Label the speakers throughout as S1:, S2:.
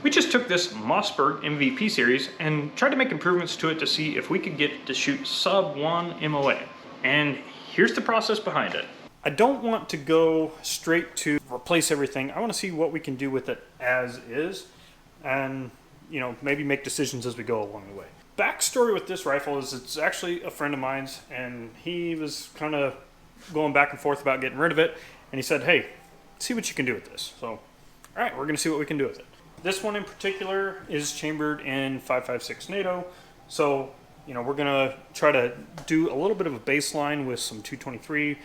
S1: We just took this Mossberg MVP series and tried to make improvements to it to see if we could get it to shoot sub 1 MOA. And here's the process behind it. I don't want to go straight to replace everything. I want to see what we can do with it as is, and maybe make decisions as we go along the way. Backstory with this rifle is it's actually a friend of mine's, and he was kind of going back and forth about getting rid of it, and he said, hey, see what you can do with this. So, all right, we're going to see what we can do with it. This one in particular is chambered in 5.56 NATO, so we're going to try to do a little bit of a baseline with some 223.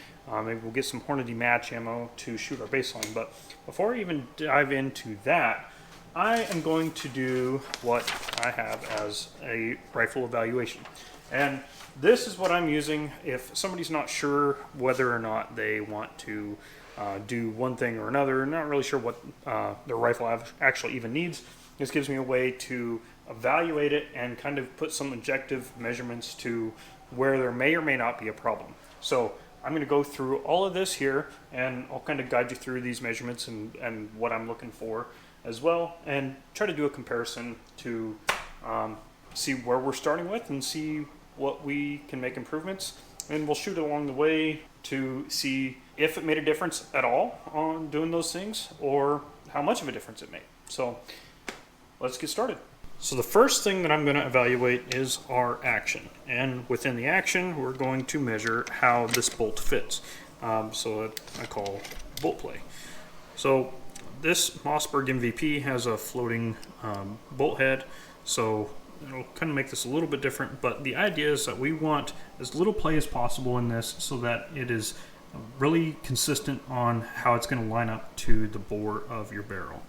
S1: Maybe we'll get some Hornady match ammo to shoot our baseline. But before I even dive into that, I am going to do what I have as a rifle evaluation. And this is what I'm using if somebody's not sure whether or not they want to do one thing or another, not really sure what their rifle actually even needs. This gives me a way to evaluate it and kind of put some objective measurements to where there may or may not be a problem. So I'm going to go through all of this here, and I'll kind of guide you through these measurements and what I'm looking for as well, and try to do a comparison to see where we're starting with and see what we can make improvements. And we'll shoot along the way to see if it made a difference at all on doing those things, or how much of a difference it made. So let's get started. So the first thing that I'm going to evaluate is our action. And within the action, we're going to measure how this bolt fits. So I call bolt play. So this Mossberg MVP has a floating bolt head. So it'll kind of make this a little bit different. But the idea is that we want as little play as possible in this so that it is really consistent on how it's going to line up to the bore of your barrel.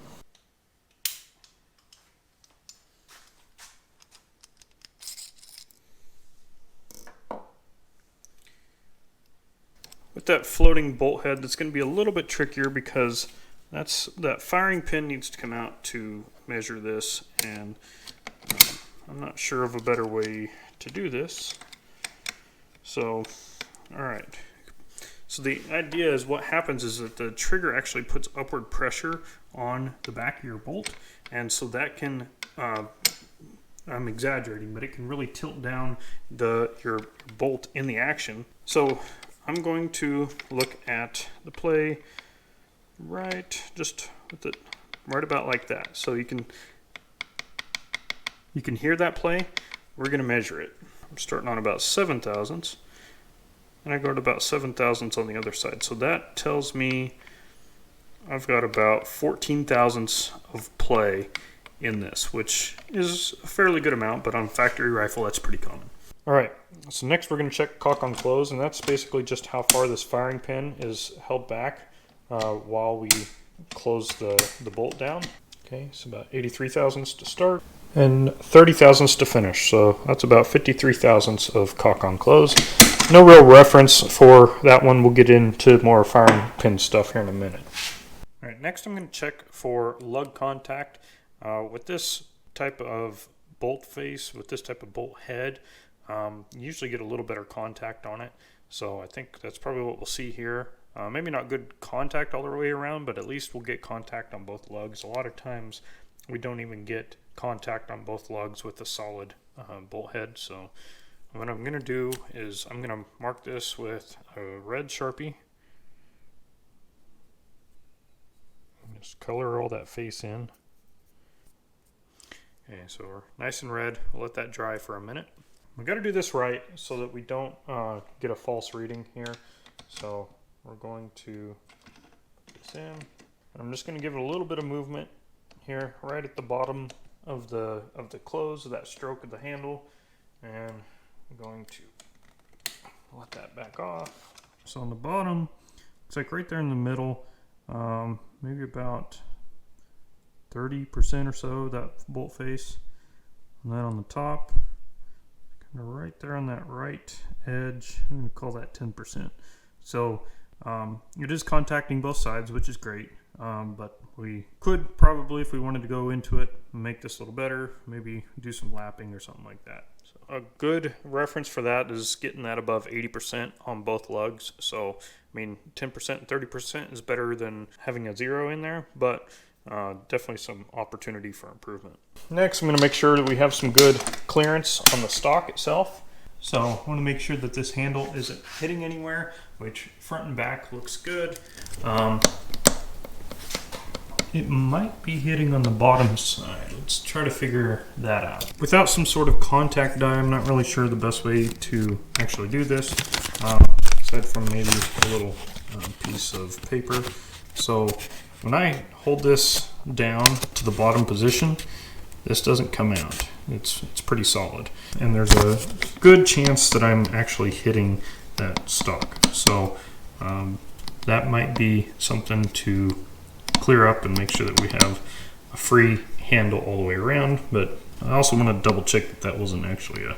S1: With that floating bolt head, that's going to be a little bit trickier because that firing pin needs to come out to measure this, and I'm not sure of a better way to do this. So, all right. So the idea is what happens is that the trigger actually puts upward pressure on the back of your bolt, and so that can, I'm exaggerating, but it can really tilt down your bolt in the action. So I'm going to look at the play just with it right about like that. So you can hear that play. We're going to measure it. I'm starting on about 7 thousandths, and I go to about 7 thousandths on the other side. So that tells me I've got about 14 thousandths of play in this, which is a fairly good amount, but on a factory rifle, that's pretty common. All right, so next we're going to check cock on close, and that's basically just how far this firing pin is held back while we close the bolt down. Okay, so about 83 thousandths to start and 30 thousandths to finish. So that's about 53 thousandths of cock on close. No real reference for that one. We'll get into more firing pin stuff here in a minute. All right, next I'm going to check for lug contact. With this type of bolt face, with this type of bolt head, you usually get a little better contact on it. So I think that's probably what we'll see here. Maybe not good contact all the way around, but at least we'll get contact on both lugs. A lot of times we don't even get contact on both lugs with a solid bolt head. So what I'm going to do is I'm going to mark this with a red Sharpie. Just color all that face in. Okay, so we're nice and red. We'll let that dry for a minute. We got to do this right so that we don't get a false reading here. So we're going to put this in. I'm just going to give it a little bit of movement here, right at the bottom of the close of that stroke of the handle, and I'm going to let that back off. So on the bottom, it's like right there in the middle, maybe about 30% or so, that bolt face. And then on the top, kind of right there on that right edge, I'm going to call that 10%. So it is contacting both sides, which is great. But we could probably, if we wanted to go into it, make this a little better, maybe do some lapping or something like that. So a good reference for that is getting that above 80% on both lugs. So, I mean, 10% and 30% is better than having a 0 in there, but definitely some opportunity for improvement. Next, I'm going to make sure that we have some good clearance on the stock itself. So I want to make sure that this handle isn't hitting anywhere, which front and back looks good. It might be hitting on the bottom side. Let's try to figure that out. Without some sort of contact die, I'm not really sure the best way to actually do this, aside from maybe a little piece of paper. So when I hold this down to the bottom position, this doesn't come out. It's pretty solid. And there's a good chance that I'm actually hitting that stock. So that might be something to clear up and make sure that we have a free handle all the way around. But I also want to double check that that wasn't actually a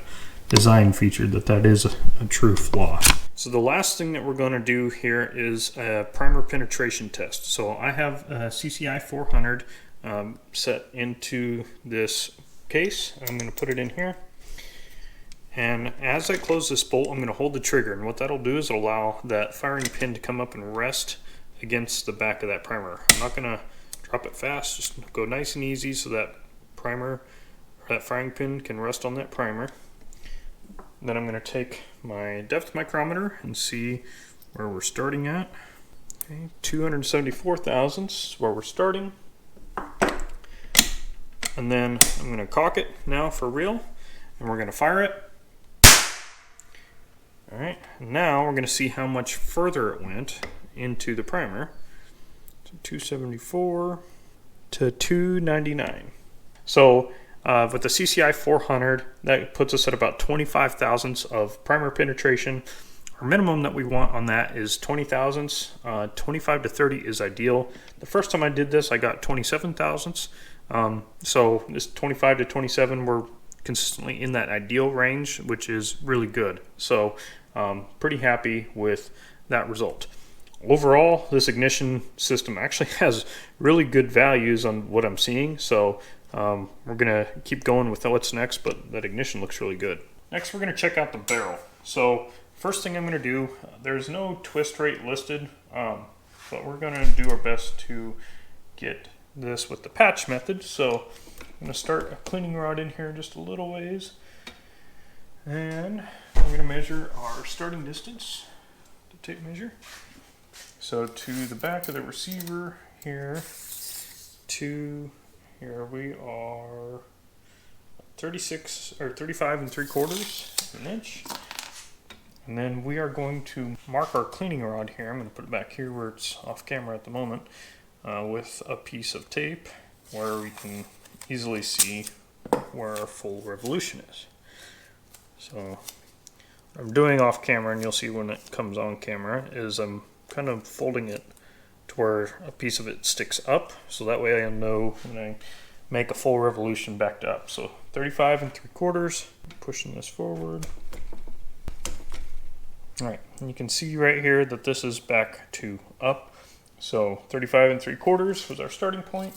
S1: design feature, that is a true flaw. So the last thing that we're going to do here is a primer penetration test. So I have a CCI 400 set into this case. I'm going to put it in here. And as I close this bolt, I'm going to hold the trigger. And what that'll do is it'll allow that firing pin to come up and rest against the back of that primer. I'm not going to drop it fast, just go nice and easy so that primer, or that firing pin can rest on that primer. Then I'm going to take my depth micrometer and see where we're starting at. Okay, 274 thousandths is where we're starting. And then I'm going to cock it now for real, and we're going to fire it. All right, now we're going to see how much further it went into the primer. So 274 to 299. So with the CCI 400, that puts us at about 25 thousandths of primer penetration. Our minimum that we want on that is 20 thousandths. 25 to 30 is ideal. The first time I did this, I got 27 thousandths. So this 25 to 27, we're consistently in that ideal range, which is really good. So pretty happy with that result. Overall, this ignition system actually has really good values on what I'm seeing. So we're going to keep going with what's next, but that ignition looks really good. Next, we're going to check out the barrel. So first thing I'm going to do, there's no twist rate listed, but we're going to do our best to get this with the patch method. So I'm going to start a cleaning rod in here just a little ways, and I'm going to measure our starting distance, the tape measure. So to the back of the receiver here, to here we are 36 or 35 3/4 of an inch. And then we are going to mark our cleaning rod here. I'm going to put it back here where it's off camera at the moment, with a piece of tape where we can easily see where our full revolution is. So what I'm doing off camera, and you'll see when it comes on camera, is I'm kind of folding it to where a piece of it sticks up, so that way I know when I make a full revolution backed up. So 35 3/4, pushing this forward. All right, and you can see right here that this is back to up. So 35 3/4 was our starting point.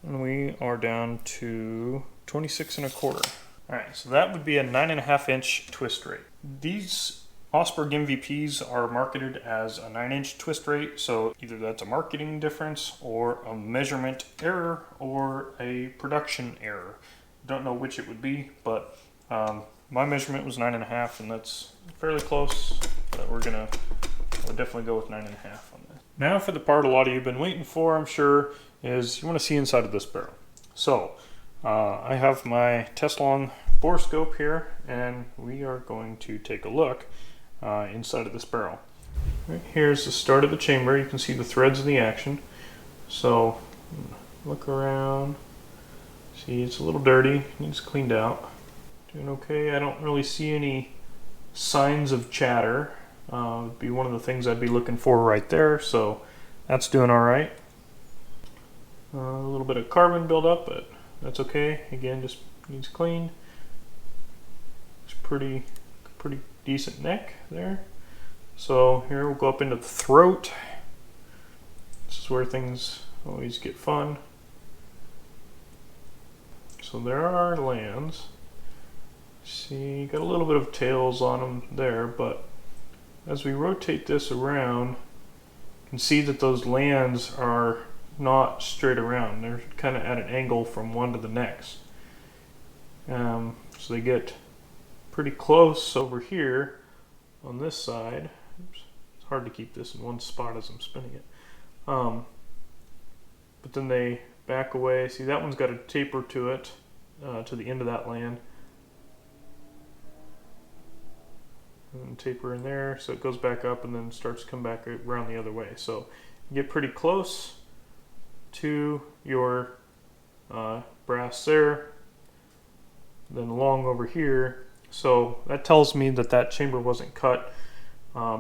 S1: And we are down to 26 1/4. All right, so that would be a 9.5 inch twist rate. These Mossberg MVPs are marketed as a 9-inch twist rate, so either that's a marketing difference or a measurement error or a production error. Don't know which it would be, but my measurement was 9.5, and that's fairly close. But we'll definitely go with 9.5 on this. Now for the part a lot of you have been waiting for, I'm sure, is you want to see inside of this barrel. So I have my Tesla borescope here, and we are going to take a look inside of this barrel. Right, here's the start of the chamber. You can see the threads of the action. So look around. See, it's a little dirty. Needs cleaned out. Doing okay. I don't really see any signs of chatter. Would be one of the things I'd be looking for right there. So that's doing all right. A little bit of carbon buildup, but that's okay. Again, just needs cleaned. It's pretty decent neck there. So here we'll go up into the throat. This is where things always get fun. So there are our lands. See, got a little bit of tails on them there, but as we rotate this around, you can see that those lands are not straight around. They're kind of at an angle from one to the next. So they get pretty close over here on this side. Oops, it's hard to keep this in one spot as I'm spinning it. But then they back away. See, that one's got a taper to it, to the end of that land. And taper in there, so it goes back up and then starts to come back around the other way. So you get pretty close to your brass there, then long over here. So that tells me that that chamber wasn't cut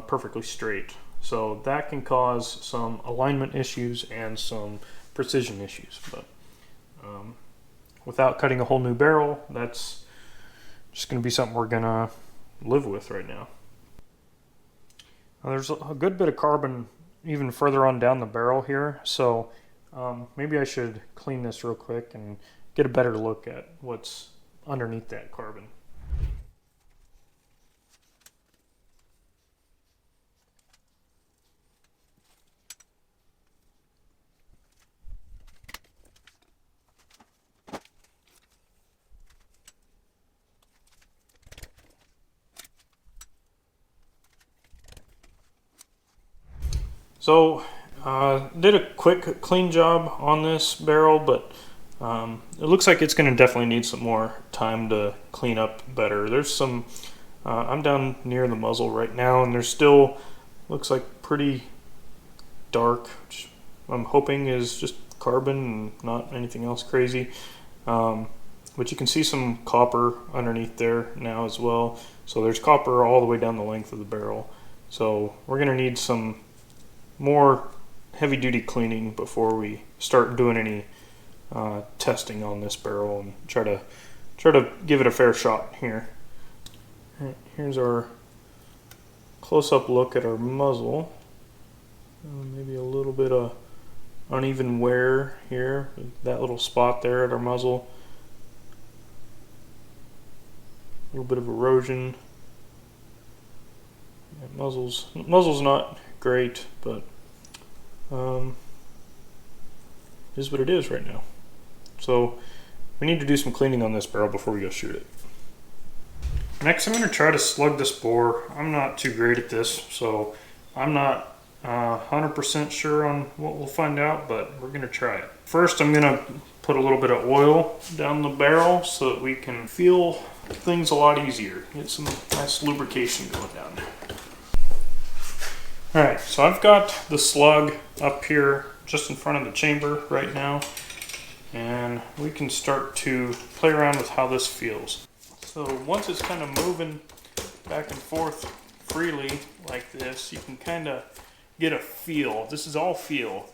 S1: perfectly straight. So that can cause some alignment issues and some precision issues. But without cutting a whole new barrel, that's just going to be something we're going to live with right now. Now, there's a good bit of carbon even further on down the barrel here, so maybe I should clean this real quick and get a better look at what's underneath that carbon. So did a quick clean job on this barrel, but it looks like it's going to definitely need some more time to clean up better. There's some, I'm down near the muzzle right now, and there's still, looks like pretty dark, which I'm hoping is just carbon and not anything else crazy. But you can see some copper underneath there now as well. So there's copper all the way down the length of the barrel. So we're going to need some more heavy-duty cleaning before we start doing any testing on this barrel and try to give it a fair shot here. All right, here's our close-up look at our muzzle. Maybe a little bit of uneven wear here, that little spot there at our muzzle. A little bit of erosion. Yeah, muzzle's not great, but it is what it is right now. So we need to do some cleaning on this barrel before we go shoot it. Next, I'm going to try to slug this bore. I'm not too great at this, so I'm not 100% sure on what we'll find out, but we're going to try it. First, I'm going to put a little bit of oil down the barrel so that we can feel things a lot easier. Get some nice lubrication going down there. Alright, so I've got the slug up here just in front of the chamber right now, and we can start to play around with how this feels. So once it's kind of moving back and forth freely like this, you can kind of get a feel. This is all feel.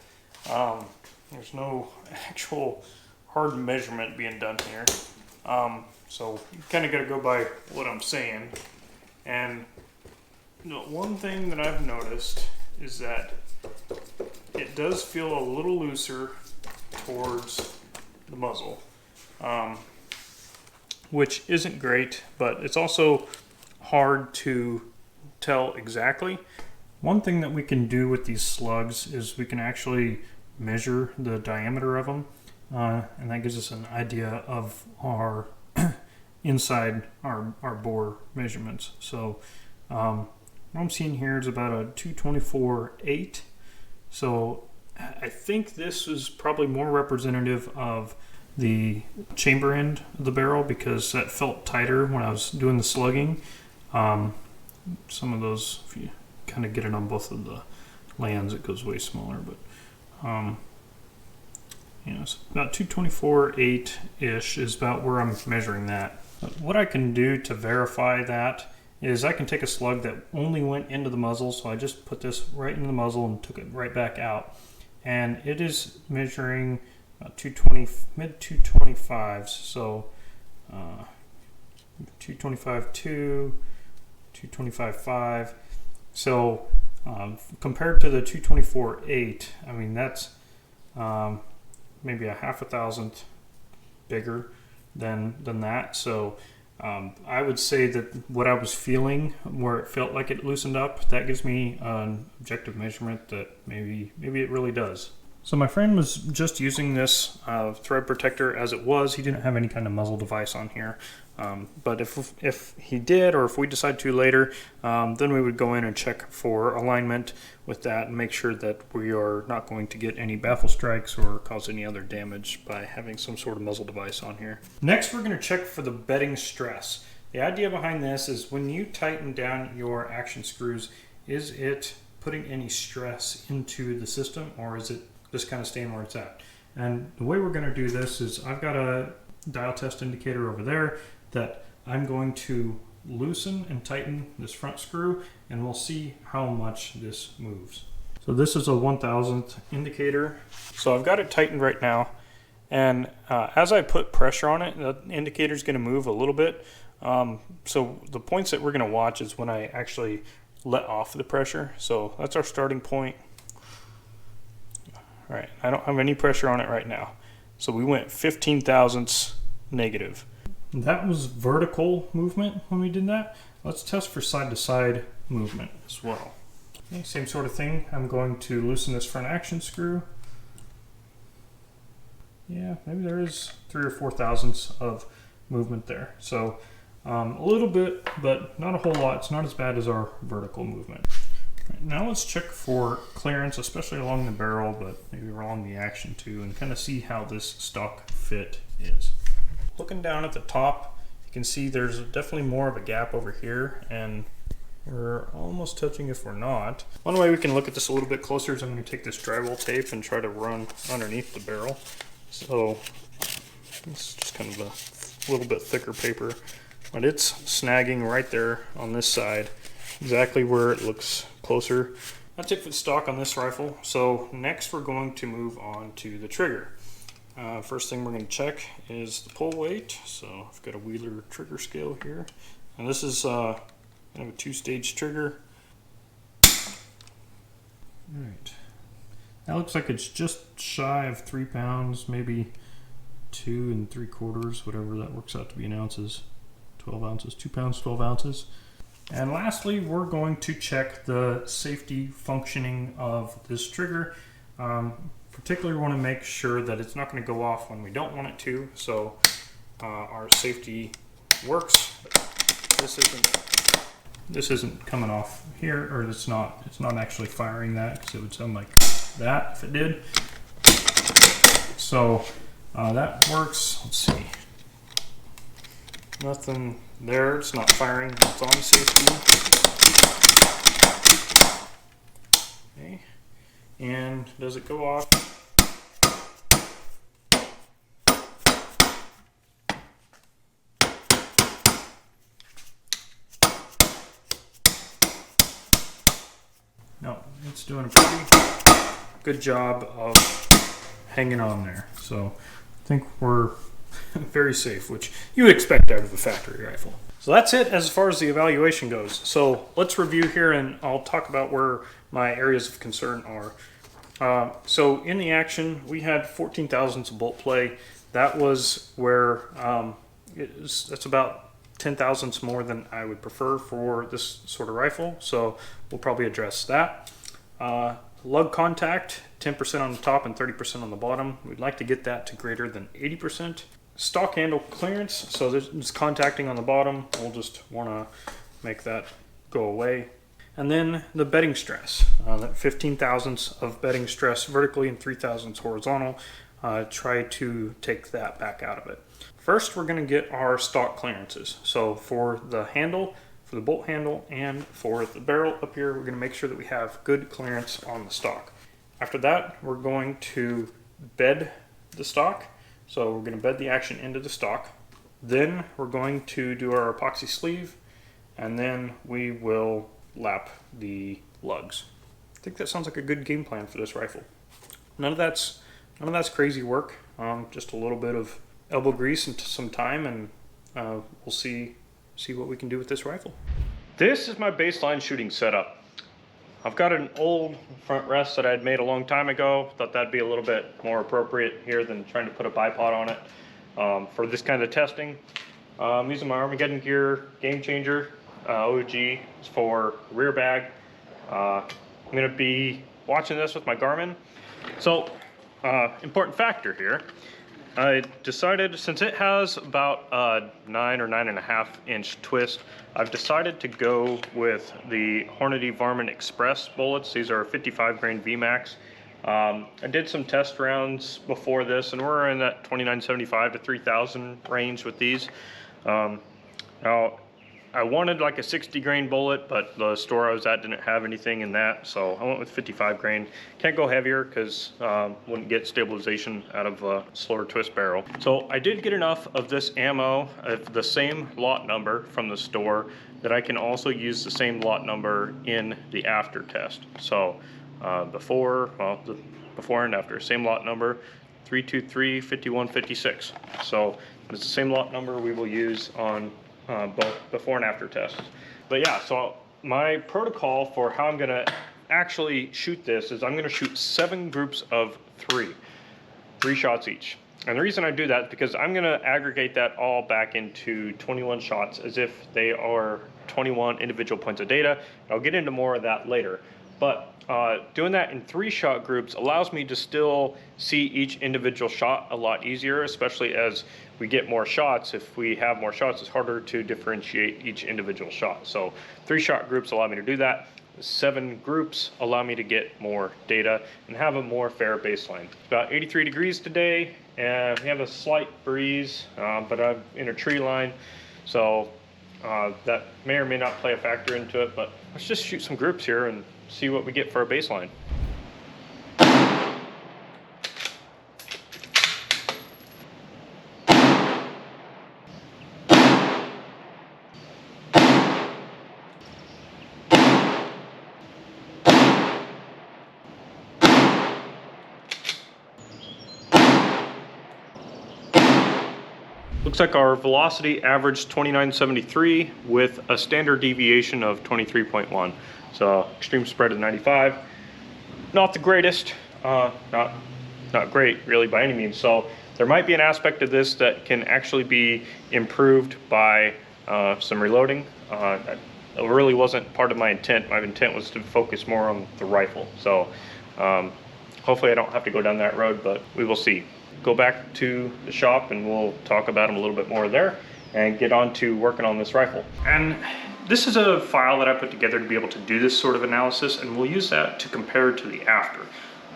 S1: There's no actual hard measurement being done here. So you kind of got to go by what I'm saying. And one thing that I've noticed is that it does feel a little looser towards the muzzle, which isn't great, but it's also hard to tell exactly. One thing that we can do with these slugs is we can actually measure the diameter of them, and that gives us an idea of our inside our bore measurements. So what I'm seeing here is about a 224/8. So I think this is probably more representative of the chamber end of the barrel because that felt tighter when I was doing the slugging. Some of those, if you kind of get it on both of the lands, it goes way smaller, but it's about 224/8-ish is about where I'm measuring that. But what I can do to verify that is I can take a slug that only went into the muzzle, so I just put this right into the muzzle and took it right back out, and it is measuring about 220, mid 225s, so 225.2, 225.5. So compared to the 224/8, I mean that's maybe a half a thousandth bigger than that. So I would say that what I was feeling, where it felt like it loosened up, that gives me an objective measurement that maybe it really does. So my friend was just using this thread protector as it was. He didn't have any kind of muzzle device on here. But if he did, or if we decide to later, then we would go in and check for alignment with that and make sure that we are not going to get any baffle strikes or cause any other damage by having some sort of muzzle device on here. Next, we're going to check for the bedding stress. The idea behind this is when you tighten down your action screws, is it putting any stress into the system, or is it just kind of staying where it's at? And the way we're going to do this is I've got a dial test indicator over there that I'm going to loosen and tighten this front screw, and we'll see how much this moves. So this is a 1/1000th indicator. So I've got it tightened right now, and as I put pressure on it, the indicator is going to move a little bit. So the points that we're going to watch is when I actually let off the pressure. So that's our starting point. All right, I don't have any pressure on it right now. So we went 15 thousandths negative. That was vertical movement when we did that. Let's test for side-to-side movement as well. Okay, same sort of thing. I'm going to loosen this front action screw. Yeah, maybe there is 3 or 4 thousandths of movement there. So a little bit, but not a whole lot. It's not as bad as our vertical movement. Right, now let's check for clearance, especially along the barrel, but maybe along the action too, and kind of see how this stock fit is. Looking down at the top, you can see there's definitely more of a gap over here, and we're almost touching if we're not. One way we can look at this a little bit closer is I'm going to take this drywall tape and try to run underneath the barrel. So it's just kind of a little bit thicker paper, but it's snagging right there on this side, exactly where it looks closer. That's it for the stock on this rifle. So next we're going to move on to the trigger. First thing we're going to check is the pull weight. So I've got a Wheeler trigger scale here, and this is kind of a 2-stage trigger. Alright, that looks like it's just shy of 3 pounds, maybe 2 3/4, whatever that works out to be in ounces. 12 ounces, 2 pounds, 12 ounces. And lastly, we're going to check the safety functioning of this trigger. Particularly want to make sure that it's not going to go off when we don't want it to, so our safety works. This isn't coming off here, or it's not actually firing that, because it would sound like that if it did. So that works. Let's see. Nothing there. It's not firing. It's on safety. Okay. And does it go off? No, it's doing a pretty good job of hanging on there. So I think we're very safe, which you would expect out of a factory rifle. So that's it as far as the evaluation goes. So let's review here, and I'll talk about where my areas of concern are. So in the action, we had 14 thousandths of bolt play. That was where that's about 10 thousandths more than I would prefer for this sort of rifle. So we'll probably address that. Lug contact, 10% on the top and 30% on the bottom. We'd like to get that to greater than 80%. Stock handle clearance, so there's contacting on the bottom. We'll just want to make that go away. And then the bedding stress, that 15 thousandths of bedding stress vertically and 3 thousandths horizontal. Try to take that back out of it. First, we're going to get our stock clearances. So for the handle, for the bolt handle, and for the barrel up here, we're going to make sure that we have good clearance on the stock. After that, we're going to bed the stock. So we're going to bed the action into the stock. Then we're going to do our epoxy sleeve, and then we will lap the lugs. I think that sounds like a good game plan for this rifle. None of that's crazy work. Just a little bit of elbow grease and some time, and we'll see what we can do with this rifle. This is my baseline shooting setup. I've got an old front rest that I had made a long time ago. Thought that'd be a little bit more appropriate here than trying to put a bipod on it for this kind of testing. I'm using my Armageddon Gear Game Changer OG for rear bag. I'm going to be watching this with my Garmin. So important factor here. I decided, since it has about a 9 or 9.5 inch twist, I've decided to go with the Hornady Varmint Express bullets. These are 55 grain VMAX. I did some test rounds before this, and we're in that 2975 to 3000 range with these. Now, I wanted like a 60 grain bullet, but the store I was at didn't have anything in that, so I went with 55 grain. Can't go heavier because wouldn't get stabilization out of a slower twist barrel. So I did get enough of this ammo, the same lot number from the store, that I can also use the same lot number in the after test. So before and after, same lot number, 323 5156. So it's the same lot number we will use on both before and after tests. But yeah, so my protocol for how I'm gonna actually shoot this is I'm gonna shoot 7 groups of 3 shots each. And the reason I do that is because I'm gonna aggregate that all back into 21 shots as if they are 21 individual points of data. I'll get into more of that later. But doing that in 3 shot groups allows me to still see each individual shot a lot easier, especially as we get more shots. If we have more shots, it's harder to differentiate each individual shot. So 3 shot groups allow me to do that. 7 groups allow me to get more data and have a more fair baseline. It's about 83 degrees today, and we have a slight breeze, but I'm in a tree line, so that may or may not play a factor into it. But let's just shoot some groups here and see what we get for our baseline. Looks like our velocity averaged 2973 with a standard deviation of 23.1. So extreme spread of 95. Not the greatest, not great really by any means. So there might be an aspect of this that can actually be improved by some reloading. That really wasn't part of my intent. My intent was to focus more on the rifle. So hopefully I don't have to go down that road, but we will see. Go back to the shop and we'll talk about them a little bit more there and get on to working on this rifle. And this is a file that I put together to be able to do this sort of analysis, and we'll use that to compare to the after.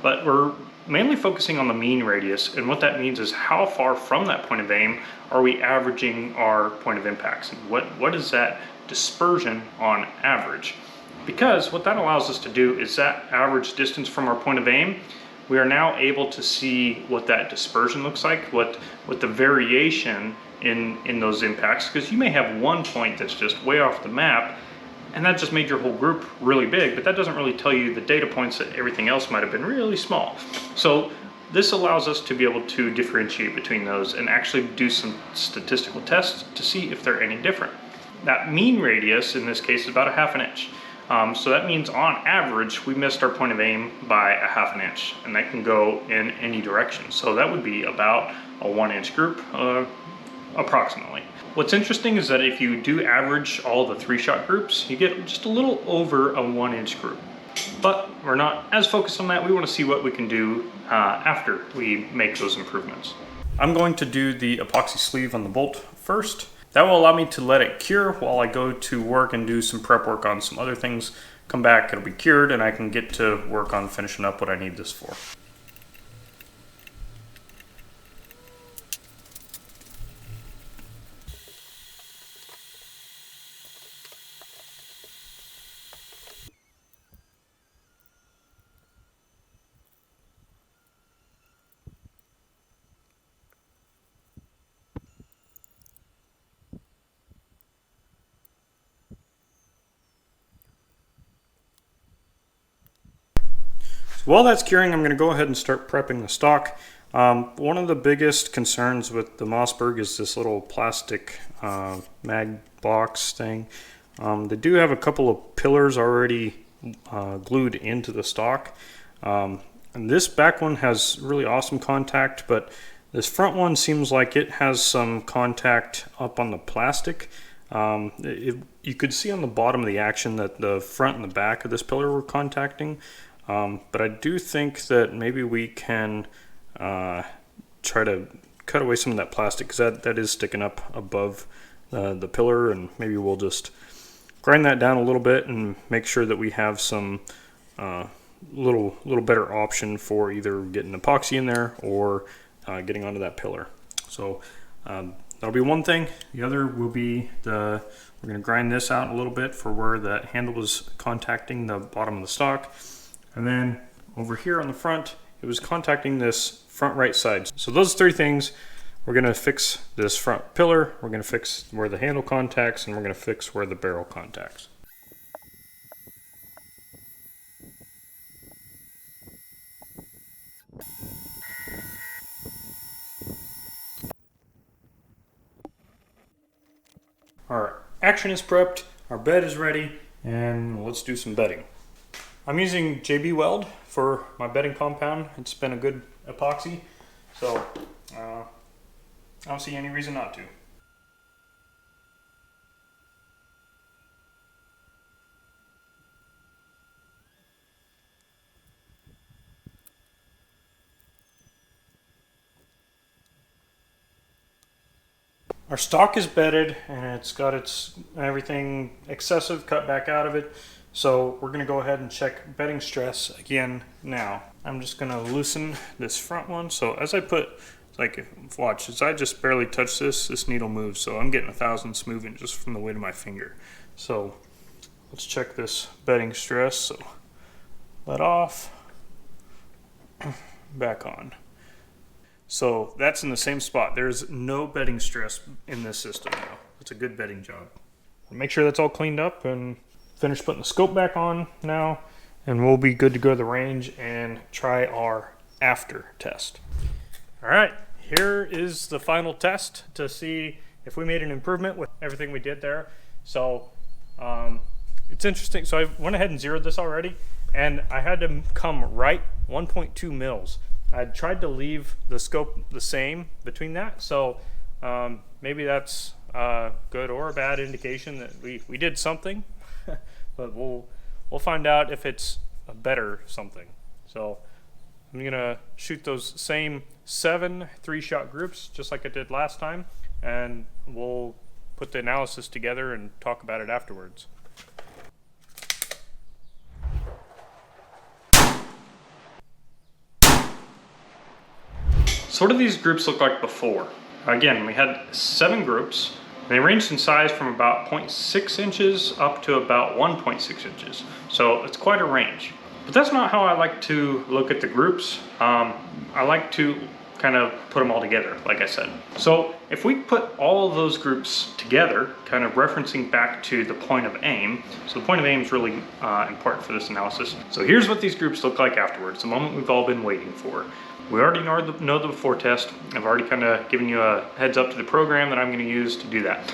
S1: But we're mainly focusing on the mean radius, and what that means is how far from that point of aim are we averaging our point of impacts, and what is that dispersion on average? Because what that allows us to do is that average distance from our point of aim, we are now able to see what that dispersion looks like, what the variation in those impacts, because you may have one point that's just way off the map and that just made your whole group really big, but that doesn't really tell you the data points that everything else might have been really small. So this allows us to be able to differentiate between those and actually do some statistical tests to see if they're any different. That mean radius in this case is about a ½ inch. So that means on average we missed our point of aim by a ½ inch, and that can go in any direction. So that would be about a 1 inch group approximately. What's interesting is that if you do average all the 3 shot groups, you get just a little over a 1 inch group. But we're not as focused on that. We want to see what we can do after we make those improvements. I'm going to do the epoxy sleeve on the bolt first. That will allow me to let it cure while I go to work and do some prep work on some other things. Come back, it'll be cured, and I can get to work on finishing up what I need this for. While that's curing, I'm going to go ahead and start prepping the stock. One of the biggest concerns with the Mossberg is this little plastic mag box thing. They do have a couple of pillars already glued into the stock. And this back one has really awesome contact, but this front one seems like it has some contact up on the plastic. You could see on the bottom of the action that the front and the back of this pillar were contacting. But I do think that maybe we can try to cut away some of that plastic, because that is sticking up above the pillar, and maybe we'll just grind that down a little bit and make sure that we have some little better option for either getting epoxy in there or getting onto that pillar. So that'll be one thing. The other will be we're going to grind this out a little bit for where that handle is contacting the bottom of the stock, and then over here on the front it was contacting this front right side. So those three things, we're going to fix this front pillar, we're going to fix where the handle contacts, and we're going to fix where the barrel contacts. Our action is prepped, our bed is ready, and let's do some bedding. I'm using JB Weld for my bedding compound. It's been a good epoxy, so I don't see any reason not to. Our stock is bedded, and it's got everything excessive cut back out of it. So we're going to go ahead and check bedding stress again now. I'm just going to loosen this front one. So as I watch, as I just barely touch this needle moves. So I'm getting 1,000ths moving just from the weight of my finger. So let's check this bedding stress. So let off, back on. So that's in the same spot. There's no bedding stress in this system now. It's a good bedding job. Make sure that's all cleaned up and finish putting the scope back on now, and we'll be good to go to the range and try our after test. All right, here is the final test to see if we made an improvement with everything we did there. So it's interesting. So I went ahead and zeroed this already, and I had to come right 1.2 mils. I tried to leave the scope the same between that, so maybe that's a good or a bad indication that we did something, but we'll find out if it's a better something. So I'm gonna shoot those same 7 3-shot groups just like I did last time, and we'll put the analysis together and talk about it afterwards. So what do these groups look like before? Again, we had 7 groups. They ranged in size from about 0.6 inches up to about 1.6 inches. So it's quite a range. But that's not how I like to look at the groups. I like to kind of put them all together, like I said. So if we put all of those groups together, kind of referencing back to the point of aim. So the point of aim is really important for this analysis. So here's what these groups look like afterwards, the moment we've all been waiting for. We already know the before test. I've already kind of given you a heads up to the program that I'm going to use to do that.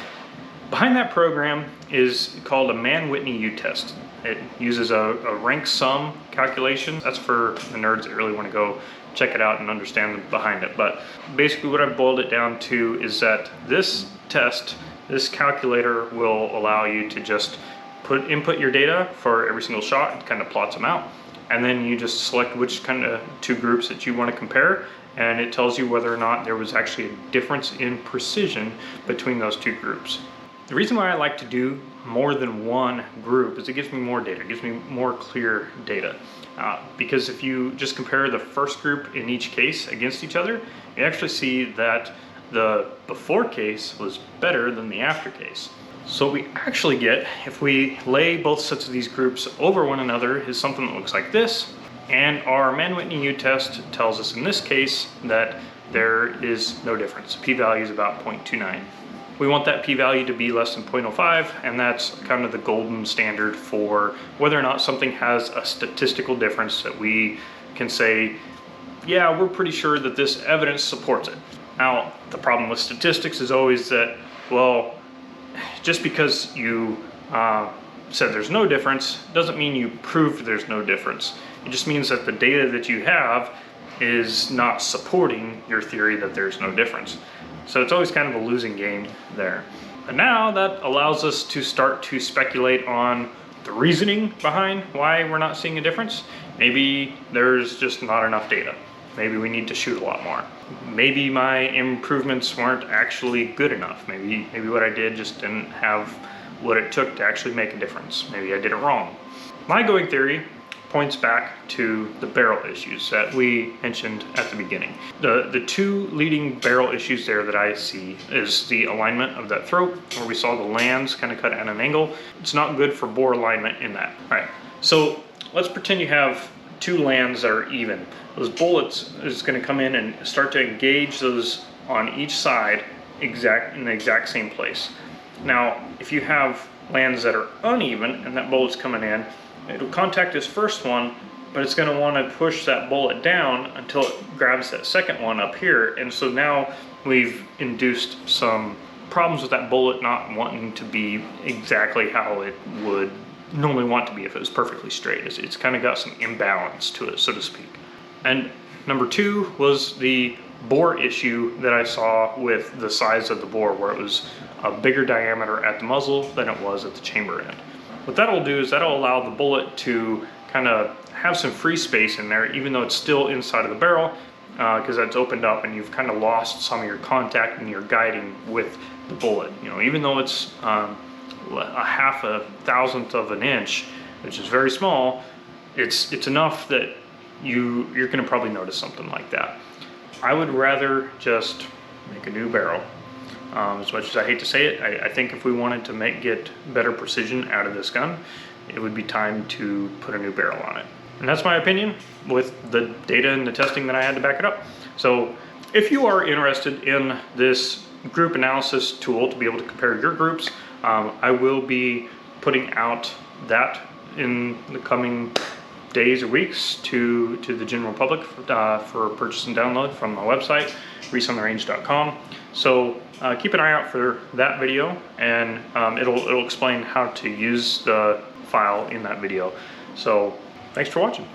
S1: Behind that program is called a Mann-Whitney U-test. It uses a rank sum calculation. That's for the nerds that really want to go check it out and understand behind it. But basically what I've boiled it down to is that this test, this calculator will allow you to just input your data for every single shot. It kind of plots them out. And then you just select which kind of 2 groups that you want to compare, and it tells you whether or not there was actually a difference in precision between those 2 groups. The reason why I like to do more than one group is it gives me more data, it gives me more clear data. Because if you just compare the first group in each case against each other, you actually see that the before case was better than the after case. So what we actually get, if we lay both sets of these groups over one another, is something that looks like this. And our Mann-Whitney U-test tells us in this case that there is no difference. P-value is about 0.29. We want that p-value to be less than 0.05, and that's kind of the golden standard for whether or not something has a statistical difference that we can say, yeah, we're pretty sure that this evidence supports it. Now, the problem with statistics is always that, well, just because you said there's no difference doesn't mean you proved there's no difference. It just means that the data that you have is not supporting your theory that there's no difference. So it's always kind of a losing game there. And now that allows us to start to speculate on the reasoning behind why we're not seeing a difference. Maybe there's just not enough data. maybe we need to shoot a lot more. Maybe my improvements weren't actually good enough. Maybe what I did just didn't have what it took to actually make a difference. Maybe I did it wrong. My going theory points back to the barrel issues that we mentioned at the beginning. The two leading barrel issues there that I see is the alignment of that throat, where we saw the lands kind of cut at an angle. It's not good for bore alignment in that. All right, so let's pretend you have two lands that are even. Those bullets is going to come in and start to engage those on each side in the exact same place. Now, if you have lands that are uneven and that bullet's coming in, it'll contact this first one, but it's going to want to push that bullet down until it grabs that second one up here. And so now we've induced some problems with that bullet not wanting to be exactly how it would normally want to be if it was perfectly straight. It's kind of got some imbalance to it, so to speak. And number two was the bore issue that I saw with the size of the bore, where it was a bigger diameter at the muzzle than it was at the chamber end. What that'll do is that'll allow the bullet to kind of have some free space in there, even though it's still inside of the barrel, because that's opened up and you've kind of lost some of your contact and your guiding with the bullet. You know, even though it's a 0.005 of an inch, which is very small, it's enough that you're going to probably notice something like that. I would rather just make a new barrel. As much as I hate to say it, I think if we wanted to get better precision out of this gun, it would be time to put a new barrel on it. And that's my opinion with the data and the testing that I had to back it up. So if you are interested in this group analysis tool to be able to compare your groups, I will be putting out that in the coming days or weeks to the general public for purchase and download from my website, reseontherange.com. So keep an eye out for that video, and it'll explain how to use the file in that video. So thanks for watching.